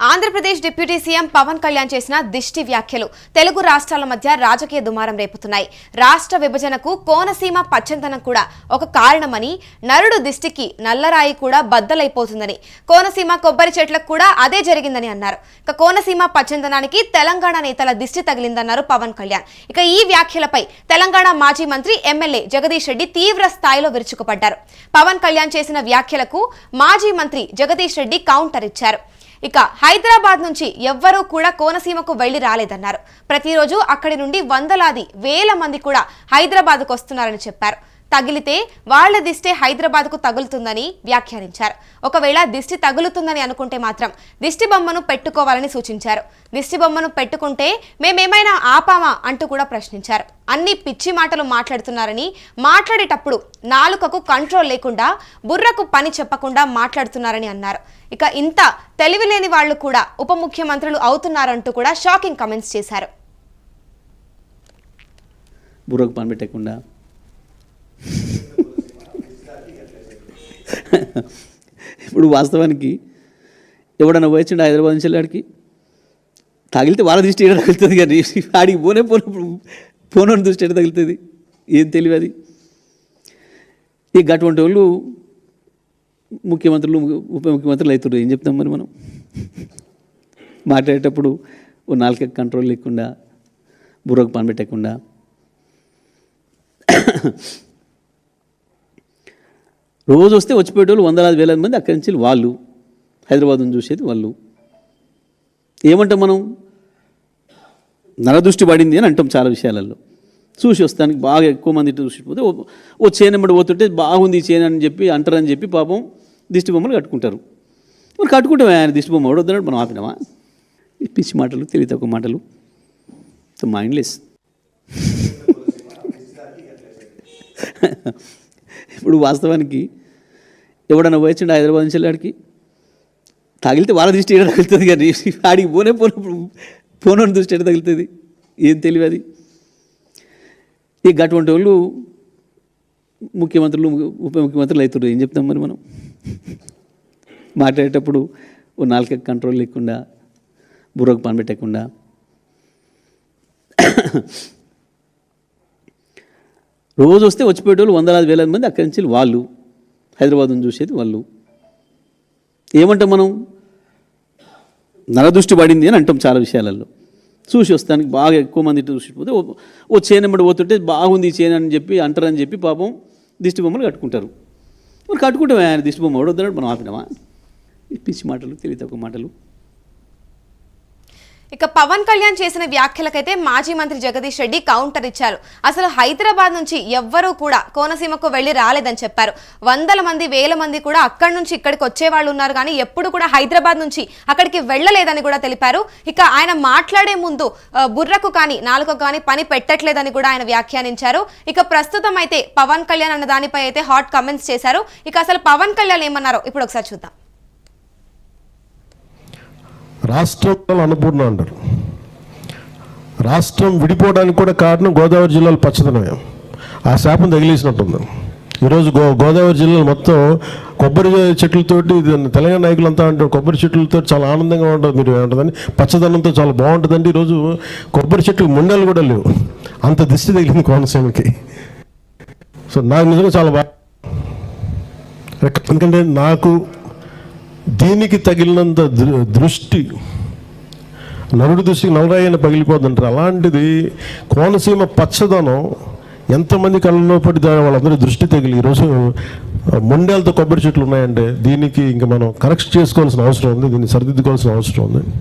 Andhra Pradesh deputy CM Pawan Kalyan చేసిన దిష్టి వ్యాఖ్యలు తెలుగు రాష్ట్రాల మధ్య రాజకీయ దుమారం రేపుతున్నాయి. రాష్ట్ర విభజనకు కోనసీమ పచ్చందనం కూడా ఒక కారణమని, నరుడు దిష్టికి నల్లరాయి కూడా బద్దలైపోతుందని, కోనసీమ కొబ్బరి చెట్లకు కూడా అదే జరిగిందని అన్నారు. ఇక కోనసీమ పచ్చందనానికి తెలంగాణ నేతల దిష్టి తగిలిందన్నారు పవన్ కళ్యాణ్. ఇక ఈ వ్యాఖ్యలపై తెలంగాణ మాజీ మంత్రి ఎమ్మెల్యే జగదీష్ రెడ్డి తీవ్ర స్థాయిలో విరుచుకుపడ్డారు. పవన్ కళ్యాణ్ చేసిన వ్యాఖ్యలకు మాజీ మంత్రి జగదీష్ రెడ్డి కౌంటర్ ఇచ్చారు. ఇక హైదరాబాద్ నుంచి ఎవ్వరూ కూడా కోనసీమకు వెళ్లి రాలేదన్నారు. ప్రతిరోజు అక్కడి నుండి వందలాది వేల మంది కూడా హైదరాబాద్కు వస్తున్నారని చెప్పారు. తగిలితే వాళ్ల దిష్టి హైదరాబాద్కు తగులుతుందని వ్యాఖ్యానించారు. ఒకవేళ దిష్టి తగులుతుందని అనుకుంటే మాత్రం దిష్టి బొమ్మను పెట్టుకోవాలని సూచించారు. దిష్టి బొమ్మను పెట్టుకుంటే మేమేమైనా ఆపామా అంటూ కూడా ప్రశ్నించారు. అన్ని పిచ్చి మాటలు మాట్లాడుతున్నారని, మాట్లాడేటప్పుడు నాలుకకు కంట్రోల్ లేకుండా, బుర్రకు పని చెప్పకుండా మాట్లాడుతున్నారని అన్నారు. ఇక ఇంత తెలివిలేని వాళ్లు కూడా ఉప ముఖ్యమంత్రులు అవుతున్నారంటూ కూడా షాకింగ్ కామెంట్స్ చేశారు. బుర్రకు పని పెట్టకుండా ఇప్పుడు వాస్తవానికి ఎవడన్నా పోయించండి హైదరాబాద్ నుంచి వెళ్ళాడికి, తగిలితే వాళ్ళ దృష్టి ఎక్కడ తగులుతుంది, కానీ ఆడికి పోనోని దృష్టి ఎక్కడ తగులుతుంది? ఏం తెలివి అది? ఇక అటువంటి వాళ్ళు ముఖ్యమంత్రులు ఉప ముఖ్యమంత్రులు అవుతున్నారు. ఏం చెప్తాం మరి మనం? మాట్లాడేటప్పుడు ఓ నాలుక కంట్రోల్ లేకుండా, బుర్రకు పని పెట్టకుండా, రోజు వస్తే వచ్చిపోయేటోళ్ళు వందలాది వేల మంది అక్కడి నుంచి వాళ్ళు, హైదరాబాద్ను చూసేది వాళ్ళు. ఏమంటాం మనం? నరదృష్టి పడింది అని అంటాం చాలా విషయాలలో. చూసి వస్తానికి బాగా ఎక్కువ మంది చూసిపోతే ఓ చేనెమ్మడి పోతుంటే బాగుంది చేను అని చెప్పి అంటారని చెప్పి పాపం దిష్టి బొమ్మలు కట్టుకుంటారు. మరి కట్టుకుంటాం, ఆయన దిష్టి బొమ్మ వద్దన్నాడు, మనం ఆపినామా? ఈ పిచ్చి మాటలు, తెలివి తక్కువ మాటలు, మైండ్లెస్. ఇప్పుడు వాస్తవానికి ఎవడన్నా పోయించండి హైదరాబాద్ నుంచి వెళ్ళాడికి, తగిలితే వాళ్ళ దృష్టి ఎక్కడ తగులుతుంది, కానీ ఆడికి పోనోని దృష్టి ఎక్కడ తగులుతుంది? ఏం తెలివి అది? ఇక అటువంటి వాళ్ళు ముఖ్యమంత్రులు ఉప ముఖ్యమంత్రులు అవుతున్నారు. ఏం చెప్తాం మరి మనం? మాట్లాడేటప్పుడు ఓ నాలుక కంట్రోల్ లేకుండా, బుర్రకు పని పెట్టకుండా, రోజు వస్తే వచ్చిపోయేటోళ్ళు వందలాది వేల మంది అక్కడి నుంచి వాళ్ళు, హైదరాబాద్ను చూసేది వాళ్ళు. ఏమంటాం మనం? నరదృష్టి పడింది అని అంటాం చాలా విషయాలలో. చూసి వస్తానికి బాగా ఎక్కువ మంది చూసిపోతే ఓ చేనెమ్మడి పోతుంటే బాగుంది చేను అని చెప్పి అంటారని చెప్పి పాపం దిష్టి బొమ్మలు కట్టుకుంటారు. మరి కట్టుకుంటాం, ఆయన దిష్టి బొమ్మ వద్దన్నాడు, మనం ఆపినామా? ఈ పిచ్చి మాటలు, తెలివి తక్కువ మాటలు. ఇక పవన్ కళ్యాణ్ చేసిన వ్యాఖ్యలకైతే మాజీ మంత్రి జగదీష్ రెడ్డి కౌంటర్ ఇచ్చారు. అసలు హైదరాబాద్ నుంచి ఎవ్వరూ కూడా కోనసీమకు వెళ్లి రాలేదని చెప్పారు. వందల మంది, వేల మంది కూడా అక్కడి నుంచి ఇక్కడికి వచ్చేవాళ్ళు ఉన్నారు, కానీ ఎప్పుడు కూడా హైదరాబాద్ నుంచి అక్కడికి వెళ్లలేదని కూడా తెలిపారు. ఇక ఆయన మాట్లాడే ముందు బుర్రకు కానీ నాలుకకు కానీ పని పెట్టట్లేదని కూడా ఆయన వ్యాఖ్యానించారు. ఇక ప్రస్తుతం అయితే పవన్ కళ్యాణ్ అన్న దానిపై అయితే హాట్ కామెంట్స్ చేశారు. ఇక అసలు పవన్ కళ్యాణ్ ఏమన్నారో ఇప్పుడు ఒకసారి చూద్దాం. రాష్ట్రం అనుపూర్ణ అంటారు. రాష్ట్రం విడిపోవడానికి కూడా కారణం గోదావరి జిల్లాలో పచ్చదనమే. ఆ శాపం తగిలేసినట్టుంది. ఈరోజు గోదావరి జిల్లాలో మొత్తం కొబ్బరి చెట్లతోటి, తెలంగాణ నాయకులంతా అంటారు కొబ్బరి చెట్లతో చాలా ఆనందంగా ఉంటుంది, మీరు ఏమంటుందని పచ్చదనంతో చాలా బాగుంటుందండి. ఈరోజు కొబ్బరి చెట్లు ముండలు కూడా లేవు, అంత దిష్టి తగిలింది కోనసీమకి. సో నాకు నిజంగా చాలా బాగా, ఎందుకంటే నాకు దీనికి తగిలినంత దృష్టి, నరుడి దృష్టికి నవరాయన పగిలిపోతుంటారు. అలాంటిది కోనసీమ పచ్చదనం ఎంతమంది కళ్ళలో పడి వాళ్ళందరూ దృష్టి తగిలి ఈరోజు మొండేలతో కొబ్బరి చెట్లు ఉన్నాయంటే దీనికి ఇంకా మనం కరెక్ట్ చేసుకోవాల్సిన అవసరం ఉంది, దీన్ని సరిదిద్దుకోవాల్సిన అవసరం ఉంది.